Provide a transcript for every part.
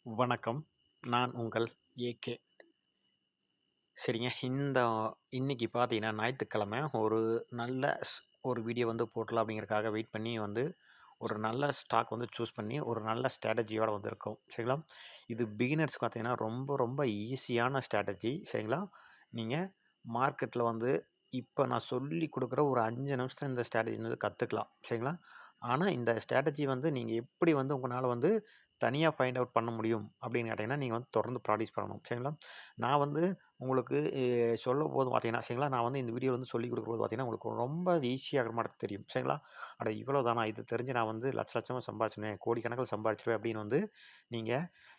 வணக்கம். நான் உங்கள் ஏகே. சரிங்க. இன்னைக்கு பார்த்தீங்கன்னா, ஞாயித்துக்கிழமை ஒரு நல்ல ஒரு வீடியோ வந்து போடலாம் அப்படிங்கிறதுக்காக வெயிட் பண்ணி வந்து, ஒரு நல்ல ஸ்டாக் வந்து சூஸ் பண்ணி, ஒரு நல்ல ஸ்ட்ராட்டஜியோட வந்திருக்கோம். சரிங்களா? இது பிகினர்ஸ்க்கு பார்த்தீங்கன்னா, ரொம்ப ரொம்ப ஈஸியான ஸ்ட்ராட்டஜி. சரிங்களா? நீங்க மார்க்கெட்ல வந்து இப்ப நான் சொல்லிக் குடுக்குற ஒரு 5 நிமிஷத்துல இந்த ஸ்ட்ராட்டஜி வந்து கத்துக்கலாம். சரிங்களா? ஆனா, இந்த ஸ்ட்ராட்டஜி வந்து நீங்க எப்படி வந்து உங்கனால வந்து தனியா ஃபைண்ட் அவுட் பண்ண முடியும் அப்படின்னு கேட்டீங்கன்னா, நீங்க வந்து தொடர்ந்து ப்ராக்டிஸ் பண்ணணும். சரிங்களா? நான் வந்து உங்களுக்கு சொல்லும்போது பார்த்தீங்கன்னா, சரிங்களா, நான் வந்து இந்த வீடியோ வந்து சொல்லிக் குடுக்கும்போது பார்த்தீங்கன்னா, உங்களுக்கு ரொம்ப ஈஸியா மாட்ட தெரியும். சரிங்களா? அட இவ்வளோ தானா? இது தெரிஞ்சு நான் வந்து லட்ச லட்சமா சம்பாரிச்சுருவேன், கோடிக்கணக்கில சம்பாரிச்சுருவேன் அப்படின்னு வந்து நீங்க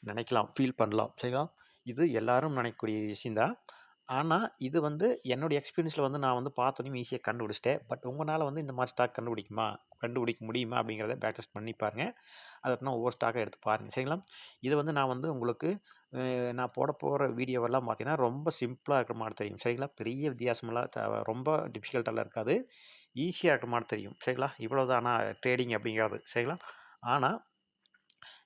நினைக்கலாம், ஃபீல் பண்ணலாம். சரிங்களா? இது எல்லாரும் நினைக்கக்கூடிய விஷயம் தான். ஆனா, இது வந்து என்னுடைய எக்ஸ்பீரியன்ஸ்ல வந்து நான் வந்து பார்த்தோனயும் ஈஸியா கண்டுபிடிச்சுட்டேன். பட் உங்கனால வந்து இந்த மாரி ஸ்டாக் கண்டுபிடிக்க முடியுமா? அப்படிங்கிறத பேக் டெஸ்ட் பண்ணி பாருங்க. அத ஒவ்வொரு ஸ்டாக்கா எடுத்து பாருங்க. சரிங்களா? இது வந்து நான் வந்து உங்களுக்கு நான் போடப்போற வீடியோவெல்லாம் பார்த்தீங்கன்னா, ரொம்ப சிம்பிளா இருக்கிற மாரி தெரியும். சரிங்களா? பெரிய வித்தியாசமெல்லாம் ரொம்ப டிஃபிகல்ட்டாலாம் இருக்காது. ஈஸியா இருக்கிற மாரி தெரியும். சரிங்களா? இவ்வளோதானா ட்ரேடிங் அப்படிங்கிறது. சரிங்களா? ஆனா,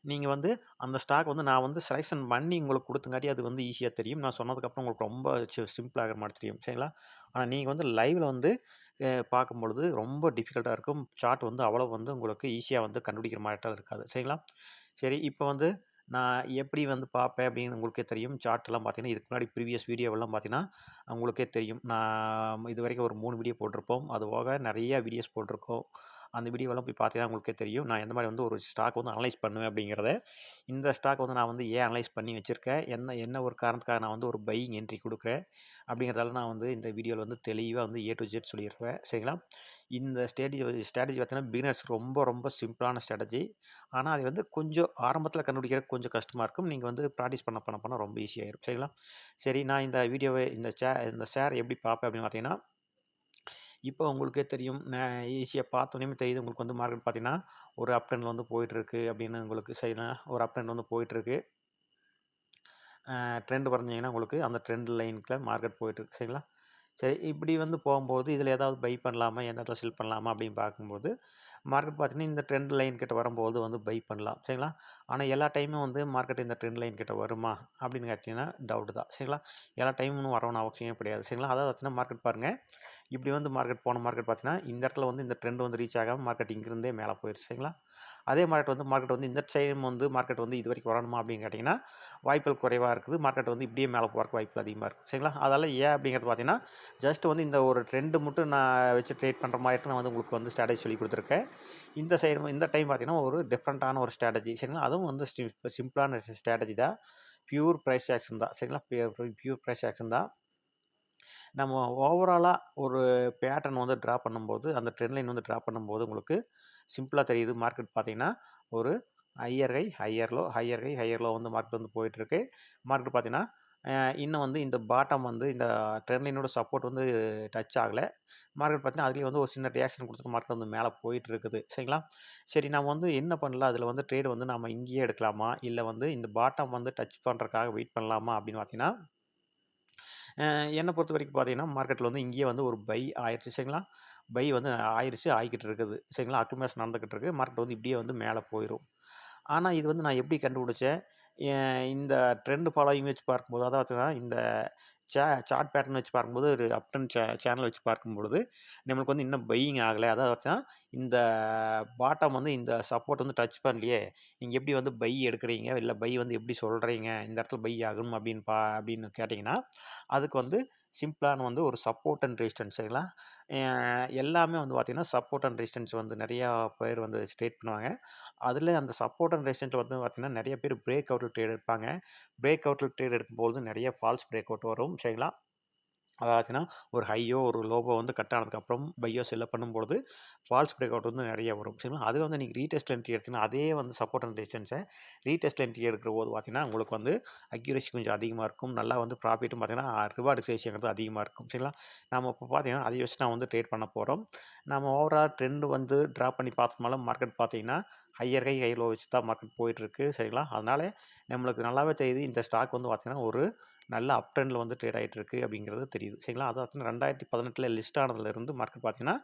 நீங்க வந்து அந்த ஸ்டாக் வந்து நான் வந்து செலக்ஷன் பண்ணி உங்களுக்கு குடுத்தங்காட்டி அது வந்து ஈஸியா தெரியும். நான் சொன்னதுக்கப்புறம் உங்களுக்கு ரொம்ப சிம்பிளா இருக்கிற மாரி தெரியும். சரிங்களா? ஆனா, நீங்க வந்து லைவ்ல வந்து பார்க்கும்பொழுது ரொம்ப டிஃபிகல்ட்டா இருக்கும். சார்ட் வந்து அவ்வளோ வந்து உங்களுக்கு ஈஸியா வந்து கண்டுபிடிக்கிற மாரிட்டலாம் இருக்காது. சரிங்களா? சரி, இப்ப வந்து நான் எப்படி வந்து பார்ப்பேன் அப்படின்னு உங்களுக்கே தெரியும். சார்ட்லாம் பார்த்தீங்கன்னா, இதுக்கு முன்னாடி ப்ரீவியஸ் வீடியோவெல்லாம் பார்த்தீங்கன்னா, உங்களுக்கே தெரியும். நான் இதுவரைக்கும் ஒரு 3 வீடியோ போட்டிருப்போம். அது போக நெறைய வீடியோஸ் போட்டிருக்கோம். அந்த வீடியோவெல்லாம் போய் பார்த்தீங்கன்னா உங்களுக்கே தெரியும். நான் எந்த மாரி வந்து ஒரு ஸ்டாக் வந்து அனலைஸ் பண்ணுவேன் அப்படிங்கிறத. இந்த ஸ்டாக் வந்து நான் வந்து ஏன் அனலைஸ் பண்ணி வச்சிருக்கேன்? என்ன என்ன ஒரு காரணத்துக்காக நான் வந்து ஒரு பையிங் என்ட்ரி குடுக்குறேன்? அப்படிங்கிறதால நான் வந்து இந்த வீடியோல வந்து தெளிவா வந்து ஏ டூ ஜெட் சொல்லிருப்பேன். சரிங்களா? இந்த ஸ்ட்ராட்டஜி பார்த்தீங்கன்னா, பிகினர்ஸ்க்கு ரொம்ப ரொம்ப சிம்பிளான ஸ்ட்ராட்டஜி. ஆனா, அது வந்து கொஞ்சம் ஆரம்பத்தில கண்டுபிடிக்கிறதுக்கு கொஞ்சம் கஷ்டமா இருக்கும். நீங்க வந்து பிராக்டிஸ் பண்ண ரொம்ப ஈஸியாயிரும். சரிங்களா? சரி, நான் இந்த வீடியோவ இந்த ஷேர் எப்படி பார்ப்பேன் அப்படின்னு பார்த்தீங்கன்னா, இப்போ உங்களுக்கே தெரியும். ஈஸியா பார்த்தோனேயுமே தெரியுது உங்களுக்கு வந்து மார்க்கெட் பார்த்தீங்கன்னா, ஒரு அப் ட்ரெண்ட்ல வந்து போயிட்டுருக்கு அப்படின்னு உங்களுக்கு சரிங்களா? ஒரு அப் ட்ரெண்ட் வந்து போயிட்டுருக்கு. ட்ரெண்ட் வரைஞ்சீங்கன்னா உங்களுக்கு அந்த ட்ரெண்ட் லைன்க்குள்ள மார்க்கெட் போயிட்டுருக்கு. சரிங்களா? சரி, இப்படி வந்து போம்போது இதில ஏதாவது பை பண்ணலாமா? எந்த இடத்துல செல் பண்ணலாமா? அப்படின்னு பார்க்கும்போது, மார்க்கெட் பார்த்தீங்கன்னா, இந்த ட்ரெண்ட் லைன் கிட்ட வரும்போது வந்து பை பண்ணலாம். சரிங்களா? ஆனா, எல்லா டைமும் வந்து மார்க்கெட் இந்த ட்ரெண்ட் லைன் கிட்ட வருமா? அப்படின்னு கேட்டீங்கன்னா, டவுட் தான். சரிங்களா? எல்லா டைமும் வரணும்னு அவசியமே கிடையாது. சரிங்களா? அதாவது பார்த்தீங்கன்னா, மார்க்கெட் பாருங்க. இப்படி வந்து போன மார்க்கெட் பார்த்தீங்கன்னா, இந்த இடத்துல வந்து இந்த ட்ரெண்ட் வந்து ரீச் ஆகாம மார்க்கெட் இங்கிருந்தே மேல போயிருச்சு. சரிங்களா? அதே மார்க்கெட் வந்து இந்த டைம் வந்து மார்க்கெட் வந்து இதுவரைக்கும் வரணுமா அப்படின்னு கேட்டீங்கன்னா, வாய்ப்புகள் குறைவா இருக்குது. மார்க்கெட் வந்து இப்படியே மேல போறதுக்கு வாய்ப்புகள் அதிகமா இருக்கு. சரிங்களா? அதெல்லாம் ஏன் அப்படிங்கிறது பார்த்தீங்கன்னா, ஜஸ்ட் வந்து இந்த ஒரு ட்ரெண்ட் மட்டும் நான் வச்சு ட்ரேட் பண்ற மாரி நான் வந்து உங்களுக்கு வந்து ஸ்ட்ராட்டஜி சொல்லிக் குடுத்துருக்கேன். இந்த டைம் பார்த்தீங்கன்னா, ஒரு டிஃபரண்டான ஒரு ஸ்ட்ராட்டஜி. சரிங்களா? அதுவும் வந்து சிம்பிளான ஸ்ட்ராட்டஜி தான். பியூர் பிரைஸ் ஆக்ஷன் தான். சரிங்களா? பியூர் பிரைஸ் ஆக்ஷன் தான். நம்ம ஓவராலா ஒரு பேட்டர்ன் வந்து டிரா பண்ணும்போது, அந்த ட்ரெண்ட் லைன் வந்து டிரா பண்ணும்போது உங்களுக்கு சிம்பிளா தெரியுது. மார்க்கெட் பார்த்தீங்கன்னா, ஒரு ஹையர் ஹை, ஹையர் லோ வந்து மார்க்கெட் வந்து போயிட்டுருக்கு. மார்க்கெட் பார்த்தீங்கன்னா, இன்னும் வந்து இந்த பாட்டம் வந்து இந்த ட்ரெண்ட் லைனோட சப்போர்ட் வந்து டச் ஆகல. மார்க்கெட் பார்த்தீங்கன்னா, அதிலேயே வந்து ஒரு சின்ன ரியாக்ஷன் குடுத்துட்டு மார்க்கெட் வந்து மேல போயிட்டு இருக்குது. சரிங்களா? சரி, நம்ம வந்து என்ன பண்ணலாம்? அதில வந்து ட்ரேட் வந்து நம்ம இங்கேயே எடுக்கலாமா? இல்ல வந்து இந்த பாட்டம் வந்து டச் பண்றதுக்காக வெயிட் பண்ணலாமா? அப்படின்னு பார்த்தீங்கன்னா, அ என்ன பொறுத்தவரைக்கும் பார்த்தீங்கன்னா, மார்க்கெட்ல வந்து இங்கேயே வந்து ஒரு பை ஆயிருச்சு. சரிங்களா? பை வந்து ஆயிருச்சு, ஆயிக்கிட்டு இருக்குது. சரிங்களா? அக்குமுலேஷன் நடந்துகிட்டு இருக்கு. மார்க்கெட் வந்து இப்படியே வந்து மேல போயிரும். ஆனா, இது வந்து நான் எப்படி கண்டுபிடிச்சேன்? இந்த ட்ரெண்ட் ஃபாலோயிங் வச்சு பார்க்கும்போது, அதாவது இந்த சார்ட் பேட்டர்ன் வச்சு பார்க்கும்போது, ஒரு அப் ட்ரெண்ட் சேனல் வச்சு பார்க்கும்பொழுது, நம்மளுக்கு வந்து இன்னும் பையிங் ஆகல. அதாவது பார்த்தீங்கன்னா, இந்த பாட்டம் வந்து இந்த சப்போர்ட் வந்து டச் பண்ணலையே. நீங்க எப்படி வந்து பை எடுக்குறீங்க? இல்ல பை வந்து எப்படி சொல்றீங்க? இந்த இடத்துல பை ஆகும் அப்படின்னு கேட்டீங்கன்னா, அதுக்கு வந்து சிம்பிளான வந்து ஒரு சப்போர்ட் அண்ட் ரெசிஸ்டன்ஸ் சரிங்களா? அ எல்லாமே வந்து பார்த்தீங்கன்னா, சப்போர்ட் அண்ட் ரெசிஸ்டன்ஸ் வந்து நெறையா பேர் வந்து ஸ்டேட் பண்ணுவாங்க. அதில அந்த சப்போர்ட் அண்ட் ரெசிஸ்டன்ட்ல வந்து பார்த்தீங்கன்னா, நெறைய பேர் பிரேக் அவுட்ல ட்ரேட் எடுப்பாங்க. பிரேக் அவுட்ல ட்ரேட் எடுக்கும்போது நெறைய ஃபால்ஸ் பிரேக் அவுட் வரும். சரிங்களா? அதாச்சுன்னா, ஒரு ஹையோ, ஒரு லோவோ வந்து கட் ஆனதுக்கப்புறம் பையோ, செல்லோ பண்ணும்பொழுது, ஃபால்ஸ் பிரேக் அவுட் வந்து நெறைய வரும். சரிங்களா? அதுவே வந்து நீங்க ரீடெஸ்ட் என்ட்ரி எடுத்தீங்கன்னா, அதே வந்து support and resistance retest entry எடுக்கிறபோது பார்த்தீங்கன்னா, உங்களுக்கு வந்து அக்யூரசி கொஞ்சம் அதிகமா இருக்கும். நல்லா வந்து ப்ராஃபிட்டும் பார்த்தீங்கன்னா, ரிவார்டு சேஷங்கிறது அதிகமா இருக்கும். சரிங்களா? நம்ம இப்ப பார்த்தீங்கன்னா, அதை வச்சு நான் வந்து ட்ரேட் பண்ண போறோம். நம்ம ஓவரால் ட்ரெண்ட் வந்து டிரா பண்ணி பார்த்தோம்னாலும் மார்க்கெட் பார்த்தீங்கன்னா, ஹையர் ஹை, ஹை லோ வச்சு தான் மார்க்கெட் போயிட்டுருக்கு. சரிங்களா? அதனால நம்மளுக்கு நல்லாவே தெரியுது இந்த ஸ்டாக் வந்து பார்த்தீங்கன்னா, ஒரு நல்ல அப் ட்ரெண்டில் வந்து ட்ரேட் ஆகிட்டு இருக்கு அப்படிங்கிறது தெரியுது. சரிங்களா? அது பார்த்தீங்கன்னா 2018 லிஸ்ட் ஆனதுலேருந்து மார்க்கெட் பார்த்தீங்கன்னா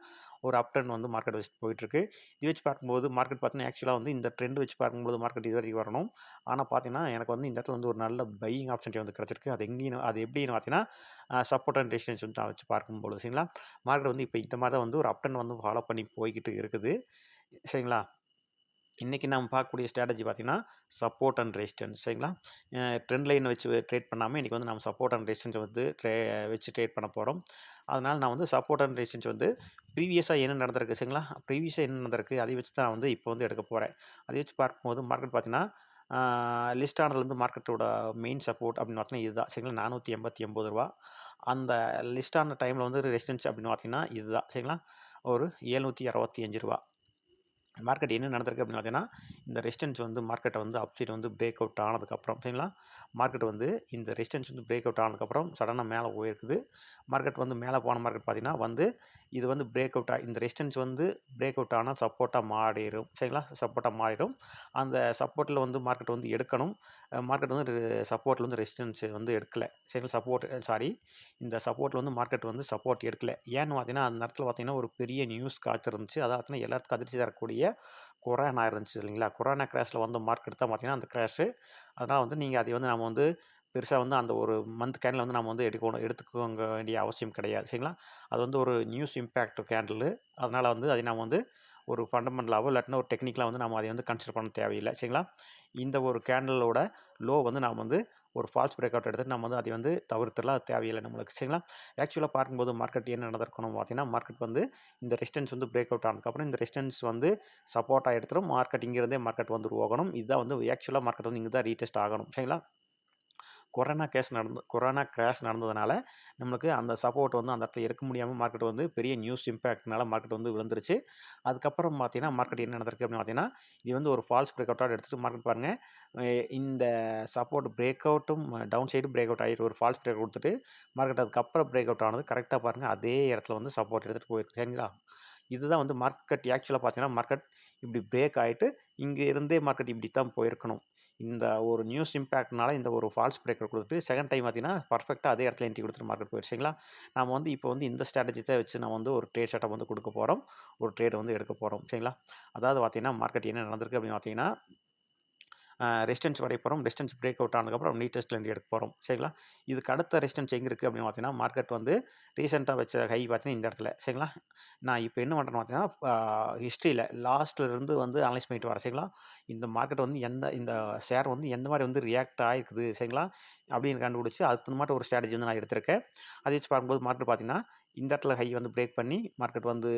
ஒரு அப் ட்ரெண்ட் வந்து மார்க்கெட் வச்சு போயிட்டுருக்கு. இது வச்சு பார்க்கும்போது மார்க்கெட் பார்த்தீங்கன்னா ஆக்சுவலாக வந்து இந்த ட்ரெண்ட் வச்சு பார்க்கும்போது மார்க்கெட் இது வரைக்கும் வரணும். ஆனால் பார்த்தீங்கன்னா எனக்கு வந்து இந்த இடத்துல வந்து ஒரு நல்ல பையிங் ஆப்பர்ச்சுனிட்டி வந்து கிடச்சிருக்கு. அது எப்படின்னு பார்த்தீங்கன்னா சப்போர்ட் அண்ட் ரெசிஸ்டன்ஸ் வந்து வச்சு பார்க்கும்போது சரிங்களா, மார்க்கெட் வந்து இப்போ இந்த மாதிரி தான் வந்து ஒரு அப் ட்ரெண்ட் வந்து ஃபாலோ பண்ணி போய்கிட்டு இருக்குது. சரிங்களா? இன்றைக்கி நம்ம பார்க்கக்கூடிய ஸ்ட்ராட்டஜி பார்த்தீங்கன்னா சப்போர்ட் அண்ட் ரெசிஸ்டன்ஸ். சரிங்களா? ட்ரெண்ட் லைன் வச்சு ட்ரேட் பண்ணாமல் இன்றைக்கி வந்து நம்ம சப்போர்ட் அண்ட் ரெசிஸ்டன்ஸ் வந்து வச்சு ட்ரேட் பண்ண போகிறோம். அதனால் நான் வந்து சப்போர்ட் அண்ட் ரெசிஸ்டன்ஸ் வந்து ப்ரீவியஸாக என்ன நடந்திருக்கு சரிங்களா, ப்ரீவியஸாக என்ன நடந்திருக்கு அதை வச்சு தான் வந்து இப்போ வந்து எடுக்க போகிறேன். அதை வச்சு பார்க்கும்போது மார்க்கெட் பார்த்தீங்கன்னா லிஸ்ட் ஆனதுலேருந்து மார்க்கெட்டோட மெயின் சப்போர்ட் அப்படின்னு பார்த்தீங்கன்னா இதுதான் சரிங்களா, ரூ. 489. அந்த லிஸ்ட் ஆன டைமில் வந்து ரெசிஸ்டன்ஸ் அப்படின்னு பார்த்தீங்கன்னா இதுதான் சரிங்களா, ஒரு ரூ. 765. மார்க்கெட் என்ன நடந்திருக்கு அப்படின்னு பார்த்தீங்கன்னா இந்த ரெசிஸ்டன்ஸ் வந்து மார்க்கெட்டை வந்து அப்சைட் வந்து பிரேக் அவுட் ஆனதுக்கப்புறம் சரிங்களா, மார்க்கெட் வந்து இந்த ரெசிஸ்டன்ஸ் வந்து பிரேக் அவுட் ஆனதுக்கப்புறம் சடனாக மேலே போயிருக்குது. மார்க்கெட் வந்து மேலே போன மார்க்கெட் பார்த்தீங்கன்னா வந்து இது வந்து பிரேக் அவுட் இந்த ரெசிஸ்டன்ஸ் வந்து பிரேக் அவுட் ஆனால் சப்போர்ட்டாக மாறிடும் சரிங்களா, சப்போர்ட்டாக மாறிடும். அந்த சப்போர்ட்டில் வந்து மார்க்கெட் வந்து எடுக்கணும். மார்க்கெட் வந்து சப்போர்ட்டில் வந்து ரெசிஸ்டன்ஸ் வந்து எடுக்கலை சரிங்களா, இந்த சப்போர்ட்டில் வந்து மார்க்கெட் வந்து சப்போர்ட் எடுக்கலை. ஏன்னு பார்த்தீங்கன்னா அந்த நேரத்தில் பார்த்தீங்கன்னா ஒரு பெரிய நியூஸ் காய்ச்சிருந்துச்சு. அதாவது எல்லாத்துக்கும் அதிர்ச்சி தரக்கூடிய கொரோனா இருந்துச்சு இல்லைங்களா, கொரோனா கிராஷில் வந்து மார்க்கெட் தான் பார்த்தீங்கன்னா அந்த கிராஷு. அதனால் வந்து நீங்கள் அதை வந்து நம்ம வந்து பெருசாக வந்து அந்த ஒரு மந்த் கேண்டில் வந்து நம்ம வந்து எடுத்துக்க வேண்டிய அவசியம் கிடையாது சரிங்களா. அது வந்து ஒரு நியூஸ் இம்பேக்ட் கேண்டில். அதனால் வந்து அதை நம்ம வந்து ஒரு ஃபண்டமெண்டலாவோ இல்லாட்டினா ஒரு டெக்னிக்கலாக வந்து நம்ம அதை வந்து கன்சிடர் பண்ண தேவையில்லை சரிங்களா. இந்த ஒரு கேண்டலோட லோ வந்து நாம் வந்து ஒரு ஃபால்ஸ் பிரேக் அவுட் எடுத்துட்டு நம்ம வந்து அதை வந்து தவிர்த்துலாம் தேவையில்லை நம்மளுக்கு சரிங்களா. ஆக்சுவலாக பார்க்கும்போது மார்க்கெட் என்ன நடந்திருக்கணும் பார்த்தீங்கன்னா, மார்க்கெட் வந்து இந்த ரெசிஸ்டன்ஸ் வந்து பிரேக் அவுட் ஆனதுக்கப்புறம் இந்த ரெசிஸ்டன்ஸ் வந்து சப்போர்ட்டாக எடுத்துரும். மார்க்கெட் இங்கேருந்தே மார்க்கெட் வந்து உருவாகணும். இதுதான் வந்து ஆக்சுவலாக மார்க்கெட் வந்து இங்கே தான் ரீடெஸ்ட் ஆகணும் சரிங்களா. கொரோனா கிராஷ் நடந்ததுனால நம்மளுக்கு அந்த சப்போர்ட் வந்து அந்த இடத்துல எடுக்க முடியாமல் மார்க்கெட் வந்து பெரிய நியூஸ் இம்பேக்ட்னால மார்க்கெட் வந்து விழுந்துருச்சு. அதுக்கப்புறம் பார்த்தீங்கன்னா மார்க்கெட் என்ன நடந்திருக்கு அப்படின்னு பார்த்தீங்கன்னா இது வந்து ஒரு ஃபால்ஸ் பிரேக் அவுட்டாக எடுத்துகிட்டு மார்க்கெட் பாருங்கள் இந்த சப்போர்ட் பிரேக் அவுட்டும் டவுன் சைடு பிரேக் அவுட் ஆகிட்டு ஒரு ஃபால்ஸ் பிரேக் கொடுத்துட்டு மார்க்கெட் அதுக்கப்புறம் பிரேக் அவுட் ஆனது கரெக்டாக பாருங்கள் அதே இடத்துல வந்து சப்போர்ட் எடுத்துகிட்டு போயிருக்கு சரிங்களா. இதுதான் வந்து மார்க்கெட் ஆக்சுவலாக பார்த்தீங்கன்னா மார்க்கெட் இப்படி பிரேக் ஆகிட்டு இங்கே இருந்தே மார்க்கெட் இப்படி தான் போயிருக்கணும். இந்த ஒரு நியூஸ் இம்பேக்ட்னால இந்த ஒரு ஃபால்ஸ் பிரேக்கர் கொடுத்துட்டு செகண்ட் டைம் பார்த்தீங்கன்னா பர்ஃபெக்டாக அதே இடத்துல என்ட்ரி கொடுத்துட்டு மார்க்கெட் போயிடுச்சுங்களா. நம்ம வந்து இப்போ வந்து இந்த ஸ்ட்ராட்டஜி தான் வச்சு நம்ம வந்து ஒரு ட்ரேட் செட்டப் வந்து கொடுக்க போகிறோம், ஒரு ட்ரேட் வந்து எடுக்க போகிறோம் சரிங்களா. அதாவது பார்த்தீங்கன்னா மார்க்கெட் என்ன நடந்திருக்கு அப்படின்னு பார்த்தீங்கன்னா ரெசிஸ்டன்ஸ் வரைய போகிறோம். ரெசிஸ்டன்ஸ் பிரேக் அவுட் ஆனதுக்கப்புறம் நீட்டஸ்ட்லேருந்து எடுக்க போகிறோம் சரிங்களா. இதுக்கு அடுத்த ரெசிஸ்டன்ஸ் எங்கே இருக்குது அப்படின்னு பார்த்தீங்கன்னா மார்க்கெட் வந்து ரீசெண்டாக வச்ச ஹை பார்த்தீங்கன்னா இந்த இடத்துல சரிங்களா. நான் இப்போ என்ன பண்ணுறேன்னு பார்த்தீங்கன்னா ஹிஸ்ட்ரியில் லாஸ்ட்லேருந்து வந்து அனலைஸ் பண்ணிட்டு வரேன் சரிங்களா. இந்த மார்க்கெட் வந்து இந்த ஷேர் வந்து எந்த மாதிரி வந்து ரியாக்ட் ஆகிருக்குது சரிங்களா அப்படின்னு கண்டுபிடிச்சி அதுக்கு தகுந்த மாதிரி ஒரு ஸ்ட்ராட்டஜி வந்து நான் எடுத்திருக்கேன். அதை வச்சு பார்க்கும்போது மார்க்கெட் பார்த்தீங்கன்னா இந்த இடத்துல ஹை வந்து பிரேக் பண்ணி மார்க்கெட் வந்து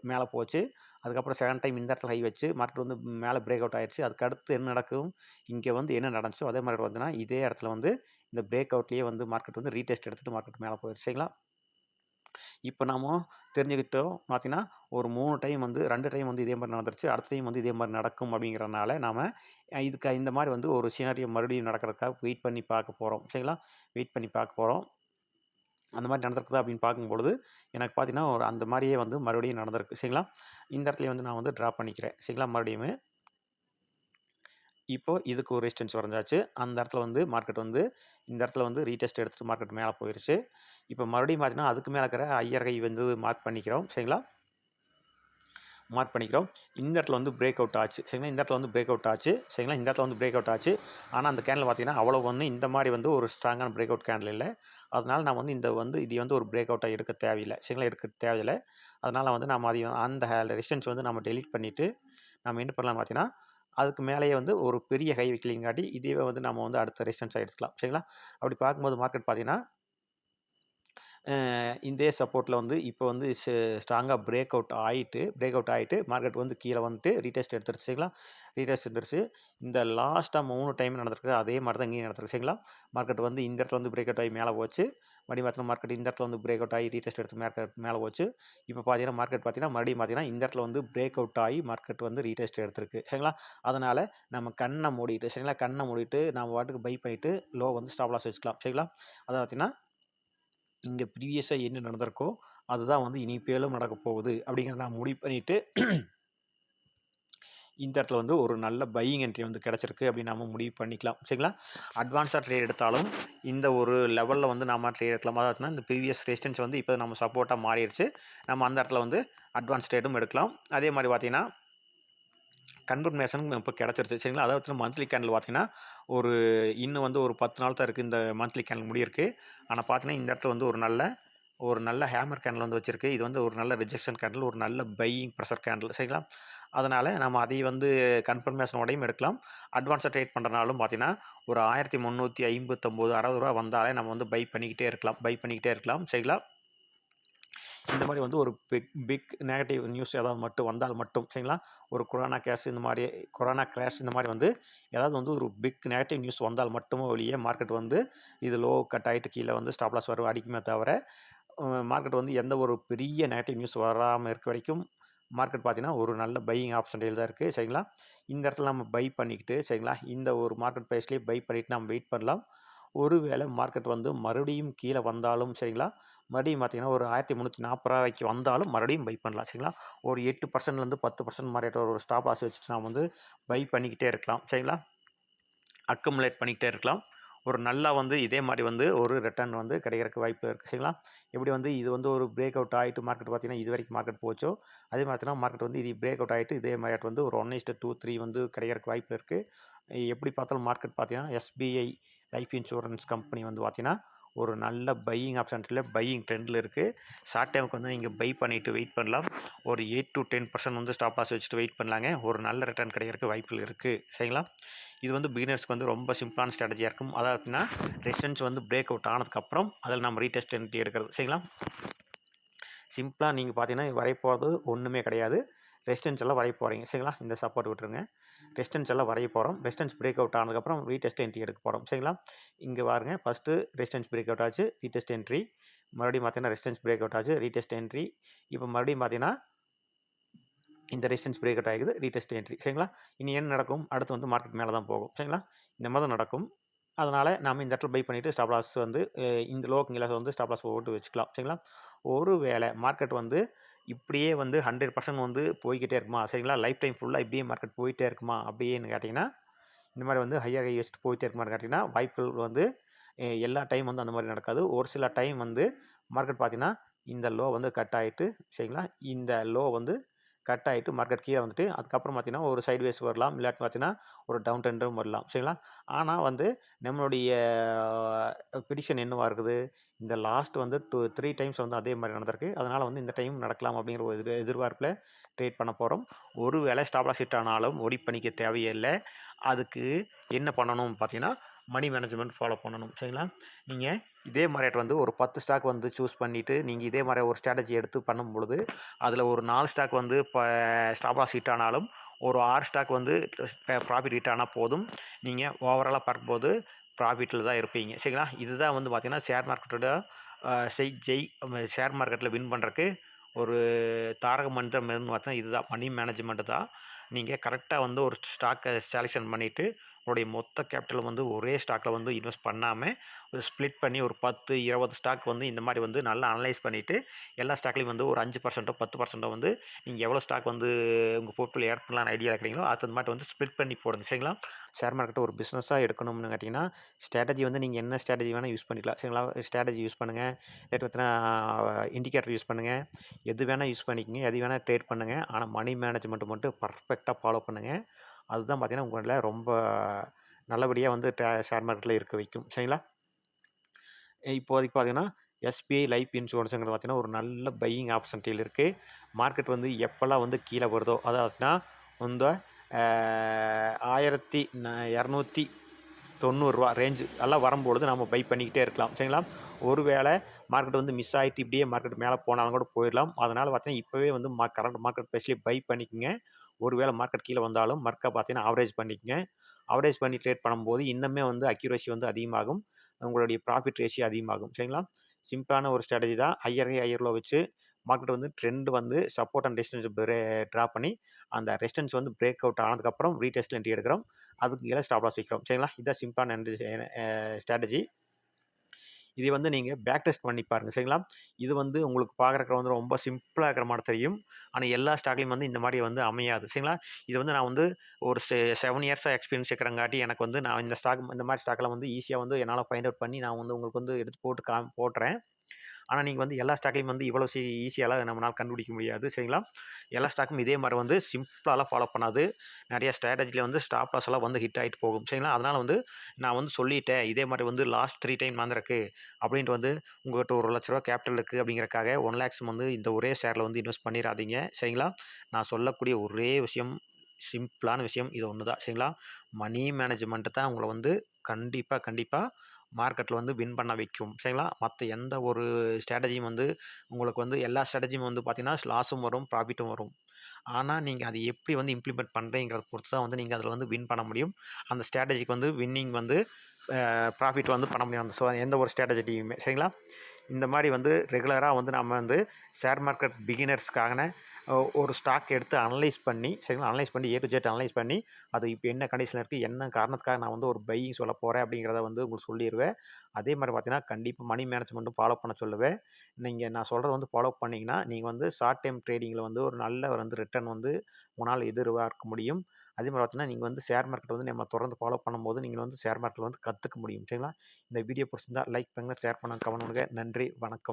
மேலே போச்சு. அதுக்கப்புறம் செகண்ட் டைம் இந்த இடத்துல ஹை வச்சு மார்க்கெட் வந்து மேலே பிரேக் அவுட் ஆயிடுச்சு. அதுக்கு அடுத்து என்ன நடக்கும், இங்கே வந்து என்ன நடந்துச்சோ அதே மாதிரி வந்துன்னா இதே இடத்துல வந்து இந்த பிரேக் அவுட்லேயே வந்து மார்க்கெட் வந்து ரீடெஸ்ட் எடுத்துகிட்டு மார்க்கெட் மேலே போயிடுச்சு சரிங்களா. இப்போ நாம தெரிஞ்சுக்கிட்டோம் பார்த்தீங்கன்னா ஒரு 3 டைம் வந்து 2 டைம் வந்து இதே மாதிரி நடந்துருச்சு. அடுத்த டைம் வந்து இதே மாதிரி நடக்கும் அப்படிங்கிறனால நாம இதுக்கு இந்த மாதிரி வந்து ஒரு சினாரியோ மறுபடியும் நடக்கிறதுக்காக வெயிட் பண்ணி பார்க்க போகிறோம் சரிங்களா. வெயிட் பண்ணி பார்க்க போகிறோம். அந்த மாதிரி நடந்திருக்குதா அப்படின்னு பார்க்கும்பொழுது எனக்கு பார்த்தீங்கன்னா ஒரு அந்த மாதிரியே வந்து மறுபடியும் நடந்திருக்கு சரிங்களா. இந்த இடத்துல வந்து நான் வந்து ட்ரா பண்ணிக்கிறேன் சரிங்களா. மறுபடியும் இப்போ இதுக்கு ஒரு ரெசிஸ்டன்ஸ் வரைஞ்சாச்சு. அந்த இடத்துல வந்து மார்க்கெட் வந்து இந்த இடத்துல வந்து ரீடெஸ்ட் எடுத்துட்டு மார்க்கெட் மேலே போயிருச்சு. இப்போ மறுபடியும் பார்த்தீங்கன்னா அதுக்கு மேலே இருக்கிற ஹையர் ஹை வந்து மார்க் பண்ணிக்கிறோம் சரிங்களா. இந்த இடத்துல வந்து பிரேக் அவுட் ஆச்சு சரிங்களா. இந்த இடத்துல வந்து பிரேக் அவுட் ஆச்சு சரிங்களா. இந்த இடத்துல வந்து பிரேக் அவுட் ஆச்சு. ஆனால் அந்த கேண்டில் பார்த்தீங்கன்னா அவ்வளோ வந்து இந்த மாதிரி வந்து ஒரு ஸ்ட்ராங்கான பிரேக் அவுட் கேண்டில் இல்லை. அதனால நான் வந்து இது வந்து ஒரு பிரேக் அவுட்டாக எடுக்க தேவையில்லை சரிங்களா. எடுக்க தேவையில்லை. அதனால் வந்து நம்ம அந்த ரெசிஸ்டன்ஸ் வந்து நம்ம டெலீட் பண்ணிவிட்டு நம்ம என்ன பண்ணலாம் பார்த்தீங்கன்னா அதுக்கு மேலேயே வந்து ஒரு பெரிய ஹை வைக்கலிங்காட்டி இதுவே வந்து நம்ம வந்து அடுத்த ரெசிஸ்டன்ஸாக எடுத்துக்கலாம் சரிங்களா. அப்படி பார்க்கும்போது மார்க்கெட் பார்த்தீங்கன்னா இதே சப்போர்ட்டில் வந்து இப்போ வந்து ஸ்ட்ராங்காக பிரேக் அவுட் ஆகிட்டு மார்க்கெட் வந்து கீழே வந்துட்டு ரீடெஸ்ட் எடுத்துருச்சு சரிங்களா. ரீடெஸ்ட் எடுத்துருச்சு. இந்த லாஸ்ட்டாக 3 டைம் நடந்திருக்கு அதே மாதிரி தான் இங்கேயும் நடந்திருக்கு சரிங்களா. மார்க்கெட் வந்து இந்த இடத்துல வந்து பிரேக் அவுட் ஆகி மேலே போச்சு. மறுபடியும் பார்த்தீங்கன்னா மார்க்கெட் இந்த இடத்துல வந்து பிரேக் அவுட் ஆகி ரீடெஸ்ட் எடுத்து மார்க்கெட் மேலே போச்சு. இப்போ பார்த்தீங்கன்னா மார்க்கெட் பார்த்தீங்கன்னா மறுபடியும் பார்த்தீங்கன்னா இந்த இடத்துல வந்து பிரேக் அவுட் ஆகி மார்க்கெட் வந்து ரீடெஸ்ட் எடுத்திருக்கு சரிங்களா. அதனால் நம்ம கண்ணை மூடிட்டு சரிங்களா, கண்ணை மூடிட்டு நம்ம வாட்டுக்கு பை பண்ணிவிட்டு லோ வந்து ஸ்டாப் லாஸ் வச்சுக்கலாம் சரிங்களா. அதை பார்த்தீங்கன்னா இங்கே ப்ரீவியஸாக என்ன நடந்திருக்கோ அதுதான் வந்து இனிப்பேலும் நடக்க போகுது அப்படிங்கிறத நான் முடிவு பண்ணிவிட்டு இந்த இடத்துல வந்து ஒரு நல்ல பையிங் என்ட்ரி வந்து கிடச்சிருக்கு அப்படின்னு நம்ம முடிவு பண்ணிக்கலாம். சரிங்களா? அட்வான்ஸாக ட்ரேட் எடுத்தாலும் இந்த ஒரு லெவலில் வந்து நம்ம ட்ரேட் எடுக்கலாம். அதாவதுனா இந்த ப்ரீவியஸ் ரெசிஸ்டன்ஸ் வந்து இப்போ நம்ம சப்போர்ட்டாக மாறிடுச்சு. நம்ம அந்த இடத்துல வந்து அட்வான்ஸ் ட்ரேடும் எடுக்கலாம். அதே மாதிரி பார்த்தீங்கன்னா கன்ஃபர்மேஷன் இப்போ கிடச்சிருச்சு. சரிங்களா? அதாவது மந்த்லி கேண்டில் பார்த்தீங்கன்னா ஒரு இன்னும் வந்து ஒரு 10 நாள் தான் இருக்குது இந்த மந்த்லி கேண்டில் முடியிருக்கு. ஆனால் பார்த்தீங்கன்னா இந்த இடத்துல வந்து ஒரு நல்ல ஹேமர் கேண்டில் வந்து வச்சிருக்கு. இது வந்து ஒரு நல்ல ரிஜெக்ஷன் கேண்டில், ஒரு நல்ல பையிங் ப்ரெஷர் கேண்டில். சரிங்களா? அதனால் நம்ம அதை வந்து கன்ஃபர்மேஷனோடையும் எடுக்கலாம். அட்வான்ஸாக ட்ரேட் பண்ணுறனாலும் பார்த்தீங்கன்னா ஒரு 1359 ரூ. 60 வந்தாலே நம்ம வந்து பை பண்ணிக்கிட்டே இருக்கலாம். சரிங்களா? இந்த மாதிரி வந்து ஒரு பிக் நெகட்டிவ் நியூஸ் ஏதாவது மட்டும் வந்தால் மட்டும் சரிங்களா, ஒரு கொரோனா கிராஷ் இந்த மாதிரி வந்து ஏதாவது வந்து ஒரு பிக் நெகட்டிவ் நியூஸ் வந்தால் மட்டுமே ஒழிய மார்க்கெட் வந்து இது லோ கட் ஆகிட்டு கீழே வந்து ஸ்டாப் லாஸ் அடிக்குமே தவிர மார்க்கெட் வந்து எந்த ஒரு பெரிய நெகட்டிவ் நியூஸ் வராமல் இருக்க வரைக்கும் மார்க்கெட் பார்த்தீங்கன்னா ஒரு நல்ல பையிங் ஆப்ஷன்டேஜ் தான் இருக்குது. சரிங்களா? இந்த இடத்துல நம்ம பை பண்ணிக்கிட்டு சரிங்களா, இந்த ஒரு மார்க்கெட் ப்ரைஸ்லேயே பை பண்ணிவிட்டு நம்ம வெயிட் பண்ணலாம். ஒருவேளை மார்க்கெட் வந்து மறுபடியும் கீழே வந்தாலும் சரிங்களா, மறுபடியும் பார்த்தீங்கன்னா ஒரு 1340 வந்தாலும் மறுபடியும் பை பண்ணலாம். சரிங்களா? ஒரு 8%லேருந்து 10% மாதிரி ஒரு ஸ்டாப் லாஸ் வச்சுட்டு நாம் வந்து பை பண்ணிக்கிட்டே இருக்கலாம். சரிங்களா? அக்குமுலேட் பண்ணிக்கிட்டே இருக்கலாம். ஒரு நல்லா வந்து இதே மாதிரி வந்து ஒரு ரிட்டர்ன் வந்து கிடைக்கிறதுக்கு வாய்ப்பு இருக்குது. சரிங்களா? எப்படி வந்து இது வந்து ஒரு பிரேக் அவுட் ஆகிட்டு மார்க்கெட் பார்த்தீங்கன்னா இது வரைக்கும் மார்க்கெட் போச்சோ, அதே பார்த்தீங்கன்னா மார்க்கெட் வந்து இது பிரேக் அவுட் ஆகிட்டு இதே மாதிரி வந்து ஒரு 1:2, 3 வந்து கிடைக்கிறதுக்கு வாய்ப்பு இருக்குது. எப்படி பார்த்தாலும் மார்க்கெட் பார்த்தீங்கன்னா எஸ்பிஐ லைஃப் இன்சூரன்ஸ் கம்பெனி வந்து பார்த்தீங்கன்னா ஒரு நல்ல பையிங் ஆப்ஷன்ஸில் பையிங் ட்ரெண்டில் இருக்குது. ஷார்ட் டைமுக்கு வந்து நீங்கள் பை பண்ணிவிட்டு வெயிட் பண்ணலாம். ஒரு 8-10% வந்து ஸ்டாப் லாஸ் வச்சுட்டு வெயிட் பண்ணலாங்க. ஒரு நல்ல ரிட்டர்ன் கிடைக்கிறதுக்கு வாய்ப்புகள் இருக்குது. சரிங்களா? இது வந்து பிகினர்ஸ்க்கு வந்து ரொம்ப சிம்பிளான ஸ்ட்ராட்டஜியாக இருக்கும். அதாவதுனா ரெசிஸ்டன்ஸ் வந்து பிரேக் அவுட் ஆனதுக்கப்புறம் அதில் நம்ம ரீடெஸ்ட் என்ட்ரி எடுக்கிறது. சரிங்களா? சிம்பிளாக நீங்கள் பார்த்தீங்கன்னா வரைய போகிறது ஒன்றுமே கிடையாது. ரெசிஸ்டன்ஸ் எல்லாம் வரைய போகிறீங்க. சரிங்களா? இந்த சப்போர்ட் விட்டுருங்க. ரெசிஸ்டன்ஸ் எல்லாம் வரைய போகிறோம். ரெசிஸ்டன்ஸ் பிரேக் அவுட் ஆனதுக்கப்புறம் ரீடெஸ்ட் என்ட்ரி எடுக்க போகிறோம். சரிங்களா? இங்கே பாருங்க, ஃபஸ்ட்டு ரெசிஸ்டன்ஸ் பிரேக் அவுட் ஆச்சு, ரீடெஸ்ட் என்ட்ரி. மறுபடியும் பார்த்தீங்கன்னா ரெசிஸ்டன்ஸ் பிரேக் அவுட் ஆச்சு, ரீடெஸ்ட் என்ட்ரி. இப்போ மறுபடியும் பார்த்தீங்கன்னா இந்த ரெசிஸ்டன்ஸ் பிரேக் அவுட் ஆகிக்குது, ரீடெஸ்ட் என்ட்ரி. சரிங்களா? இனி என்ன நடக்கும்? அடுத்து வந்து மார்க்கெட் மேலே தான் போகும். சரிங்களா? இந்த மாதிரி தான் நடக்கும். அதனால் நம்ம இந்த இடத்துல பை பண்ணிவிட்டு ஸ்டாப் லாஸ் வந்து இந்த லோக்கு கீழே வந்து ஸ்டாப் லாஸ் போட்டு வச்சுக்கலாம். சரிங்களா? ஒரு வேளை மார்க்கெட் வந்து இப்படியே வந்து 100% வந்து போய்கிட்டே இருக்குமா? சரிங்களா? லைஃப் டைம் ஃபுல்லாக இப்படியே மார்க்கெட் போயிட்டே இருக்குமா அப்படின்னு கேட்டிங்கன்னா, இந்த மாதிரி வந்து ஹையர் ஹை வச்சுட்டு போயிட்டே இருக்குமான்னு கேட்டிங்கன்னா வாய்ப்புகள் வந்து எல்லா டைம் வந்து அந்த மாதிரி நடக்காது. ஒரு சில டைம் வந்து மார்க்கெட் பார்த்தீங்கன்னா இந்த லோ வந்து கட் ஆகிட்டு சரிங்களா, இந்த லோ வந்து கட் ஆகிட்டு மார்க்கெட் கீழே வந்துட்டு அதுக்கப்புறம் பார்த்தீங்கன்னா ஒரு சைட்வேஸ் வரலாம், இல்லாட்டி பார்த்தீங்கன்னா ஒரு டவுன் ட்ரெண்டும் வரலாம். சரிங்களா? ஆனால் வந்து நம்மளுடைய ப்ரிடிக்ஷன் என்னவா இருக்குது, இந்த லாஸ்ட் வந்து 3 டைம்ஸ் வந்து அதே மாதிரி நடந்திருக்கு. அதனால் வந்து இந்த டைம் நடக்கலாம் அப்படிங்கிற ஒரு எதிர்பார்ப்பில் ட்ரேட் பண்ண போகிறோம். ஒரு வேளை ஸ்டாப் லாஸ் ஹிட் ஆனாலும் ஒரி பண்ணிக்க தேவையில்லை. அதுக்கு என்ன பண்ணணும் பார்த்தீங்கன்னா மணி மேனேஜ்மெண்ட் ஃபாலோ பண்ணணும். சரிங்களா? நீங்கள் இதே மாதிரி வந்து ஒரு 10 ஸ்டாக் வந்து சூஸ் பண்ணிவிட்டு நீங்கள் இதே மாதிரி ஒரு ஸ்ட்ராட்டஜி எடுத்து பண்ணும் பொழுது அதில் ஒரு 4 ஸ்டாக் வந்து இப்போ ஸ்டாப் லாஸ் ஹிட் ஆனாலும் ஒரு 6 ஸ்டாக் வந்து ப்ராஃபிட் ஹிட் ஆனால் போதும். நீங்கள் ஓவராலாக பார்க்கும்போது ப்ராஃபிட்டில் தான் இருப்பீங்க. சரிங்களா? இதுதான் வந்து பார்த்தீங்கன்னா ஷேர் மார்க்கெட்டோட ஷேர் மார்க்கெட்டில் வின் பண்ணுறதுக்கு ஒரு தாரக மந்திரம் எதுன்னு பார்த்தா இதுதான் மணி மேனேஜ்மெண்ட்டு தான். நீங்கள் கரெக்டாக வந்து ஒரு ஸ்டாக்கை செலெக்ஷன் பண்ணிவிட்டு உங்களுடைய மொத்த கேபிட்டல் வந்து ஒரே ஸ்டாக்கில் வந்து இன்வெஸ்ட் பண்ணாமல் ஒரு ஸ்ப்ளிட் பண்ணி ஒரு 10-20 ஸ்டாக் வந்து இந்த மாதிரி வந்து நல்லா அனலைஸ் பண்ணிவிட்டு எல்லா ஸ்டாக்லேயும் வந்து ஒரு 5% 10% வந்து நீங்கள் எவ்வளோ ஸ்டாக் வந்து உங்கள் போர்ட்ஃபோலியோ ஆட் பண்ணலான்னு ஐடியா இருக்கிறீங்களோ அது மாதிரி வந்து ஸ்ப்ளிட் பண்ணி போடுங்க. சரிங்களா? ஷேர் மார்க்கெட்டை ஒரு பிஸ்னஸாக எடுக்கணும்னு கேட்டிங்கன்னா ஸ்ட்ராட்டஜி வந்து நீங்கள் என்ன ஸ்ட்ராட்டஜி வேணால் யூஸ் பண்ணிக்கலாம். சரிங்களா? ஸ்ட்ராட்டஜி யூஸ் பண்ணுங்கள், இல்லாட்டி பார்த்தீங்கன்னா இண்டிகேட்டர் யூஸ் பண்ணுங்கள், எது வேணால் யூஸ் பண்ணிக்கங்க, எது வேணால் ட்ரேட் பண்ணுங்கள். ஆனால் மணி மேனேஜ்மெண்ட்டு மட்டும் பர்ஃபெக்டாக ஃபாலோ பண்ணுங்கள். அதுதான் பார்த்தீங்கன்னா உங்களை ரொம்ப நல்லபடியாக வந்து ஷேர் மார்க்கெட்டில் இருக்க வைக்கும். சரிங்களா? இப்போதைக்கு பார்த்தீங்கன்னா எஸ்பிஐ லைஃப் இன்சூரன்ஸுங்கிறது பார்த்தீங்கன்னா ஒரு நல்ல பையிங் ஆப்பர்ச்சுனிட்டியில் இருக்குது. மார்க்கெட் வந்து எப்போல்லாம் வந்து கீழே வருதோ அதாவதுனா இந்த 1290 ரேஞ்சு எல்லாம் வரும்பொழுது நம்ம பை பண்ணிக்கிட்டே இருக்கலாம். சரிங்களா? ஒரு வேளை மார்க்கெட் வந்து மிஸ் ஆகிட்டு இப்படியே மார்க்கெட் மேலே போனாலும் கூட போயிடலாம். அதனால் பார்த்தீங்கன்னா இப்போவே வந்து கரண்ட் மார்க்கெட் ப்ரைஸ்லேயே பை பண்ணிக்கங்க. ஒரு வேளை மார்க்கெட் கீழே வந்தாலும் பார்த்தீங்கன்னா ஆவரேஜ் பண்ணிக்கங்க. ஆவரேஜ் பண்ணி ட்ரேட் பண்ணும்போது இன்னுமே வந்து அக்யூரசி வந்து அதிகமாகும். உங்களுடைய ப்ராஃபிட் ரேஷியோ அதிகமாகும். சரிங்களா? சிம்பிளான ஒரு ஸ்ட்ராட்டஜி தான். ஹையர் லோ வச்சு மார்க்கெட் வந்து ட்ரெண்ட் வந்து சப்போர்ட் அண்ட் ரெசிஸ்டன்ஸ் ட்ரா பண்ணி அந்த ரெசிஸ்டன்ஸ் வந்து பிரேக் அவுட் ஆனதுக்கப்புறம் ரீடெஸ்ட்ல என்ட்ரி எடுக்கிறோம். அதுக்கு கீழே ஸ்டாப் லாஸ் வைக்கிறோம். சரிங்களா? இதுதான் சிம்பிளான ஸ்ட்ராட்டஜி. இதை வந்து நீங்கள் பேக் டெஸ்ட் பண்ணி பாருங்கள் சரிங்களா. இது வந்து உங்களுக்கு பார்க்குறக்கு வந்து ரொம்ப சிம்பிளாக இருக்கிற மாதிரி தெரியும். ஆனால் எல்லா ஸ்டாக்லையும் வந்து இந்த மாதிரி வந்து அமையாது சரிங்களா. இது வந்து நான் வந்து ஒரு 7 இயர்ஸாக எக்ஸ்பீரியன்ஸ் இருக்கிறங்காட்டி எனக்கு வந்து நான் இந்த மாதிரி ஸ்டாக்லாம் வந்து ஈஸியாக வந்து என்னால் ஃபைண்ட் அவுட் பண்ணி நான் வந்து உங்களுக்கு வந்து எடுத்து போட்டுறேன். ஆனால் நீங்கள் வந்து எல்லா ஸ்டாக்கையும் வந்து இவ்வளோ ஈஸியாலாம் நம்மளால் கண்டுபிடிக்க முடியாது சரிங்களா. எல்லா ஸ்டாக்கும் இதே மாதிரி வந்து சிம்பிளாலாம் ஃபாலோ பண்ணாது. நிறைய ஸ்ட்ராட்டஜியில் வந்து ஸ்டாப் லாஸ் எல்லாம் வந்து ஹிட் ஆகிட்டு போகும் சரிங்களா. அதனால் வந்து நான் வந்து சொல்லிட்டேன் இதே மாதிரி வந்து லாஸ்ட் 3 டைம் வந்திருக்கு அப்படின்ட்டு வந்து உங்கள்கிட்ட ஒரு லட்ச ரூபா கேபிட்டல் இருக்குது அப்படிங்கிறக்காக 1 lakhs வந்து இந்த ஒரே ஷேரில் வந்து இன்வெஸ்ட் பண்ணிடாதீங்க சரிங்களா. நான் சொல்லக்கூடிய ஒரே விஷயம் சிம்பிளான விஷயம் இது ஒன்று தான் சரிங்களா. மணி மேனேஜ்மெண்ட்டு தான் உங்களை வந்து கண்டிப்பாக மார்க்கெட்டில் வந்து வின் பண்ண வைக்கும் சரிங்களா. மற்ற எந்த ஒரு ஸ்ட்ராட்டஜியும் வந்து உங்களுக்கு வந்து எல்லா ஸ்ட்ராட்டஜியும் வந்து பார்த்தீங்கன்னா லாஸும் வரும் ப்ராஃபிட்டும் வரும். ஆனால் நீங்கள் அதை எப்படி வந்து இம்ப்ளிமெண்ட் பண்ணுறீங்கிறத பொறுத்து தான் வந்து நீங்கள் அதில் வந்து வின் பண்ண முடியும். அந்த ஸ்ட்ராட்டஜிக்கு வந்து வின்னிங் வந்து ப்ராஃபிட் வந்து பண்ண முடியும் அந்த எந்த ஒரு ஸ்ட்ராட்டஜிலையுமே சரிங்களா. இந்த மாதிரி வந்து ரெகுலராக வந்து நம்ம வந்து ஷேர் மார்க்கெட் பிகினர்ஸ்க்கான ஒரு ஸ்டாக் எடுத்து அனலைஸ் பண்ணி சரிங்களா. அனலைஸ் பண்ணி A to Z அனலைஸ் பண்ணி அது இப்போ என்ன கண்டிஷனில் இருக்குது என்ன காரணத்துக்காக நான் வந்து ஒரு பையிங் சொல்ல போகிறேன் அப்படிங்கிறத வந்து உங்களுக்கு சொல்லிடுவேன். அதே மாதிரி பார்த்தீங்கன்னா கண்டிப்பாக மணி மேனேஜ்மெண்ட்டும் ஃபாலோ பண்ண சொல்லுவேன். நான் சொல்கிறத வந்து ஃபாலோ பண்ணிங்கன்னா நீங்கள் வந்து ஷார்ட் டைம் ட்ரேடிங்கில் வந்து ஒரு நல்ல வந்து ரிட்டர்ன் வந்து உங்களால் எதிர்பார்க்க முடியும். அதே மாதிரி பார்த்தீங்கன்னா நீங்கள் வந்து ஷேர் மார்க்கெட் வந்து நம்ம தொடர்ந்து ஃபாலோ பண்ணும்போது நீங்கள் வந்து ஷேர் மார்க்கெட்டில் வந்து கற்றுக்க முடியும் சரிங்களா. இந்த வீடியோ பிடிச்சிருந்தா லைக் பண்ணுங்கள், ஷேர் பண்ணுங்கள், கமெண்ட் பண்ணுங்கள். நன்றி, வணக்கம்.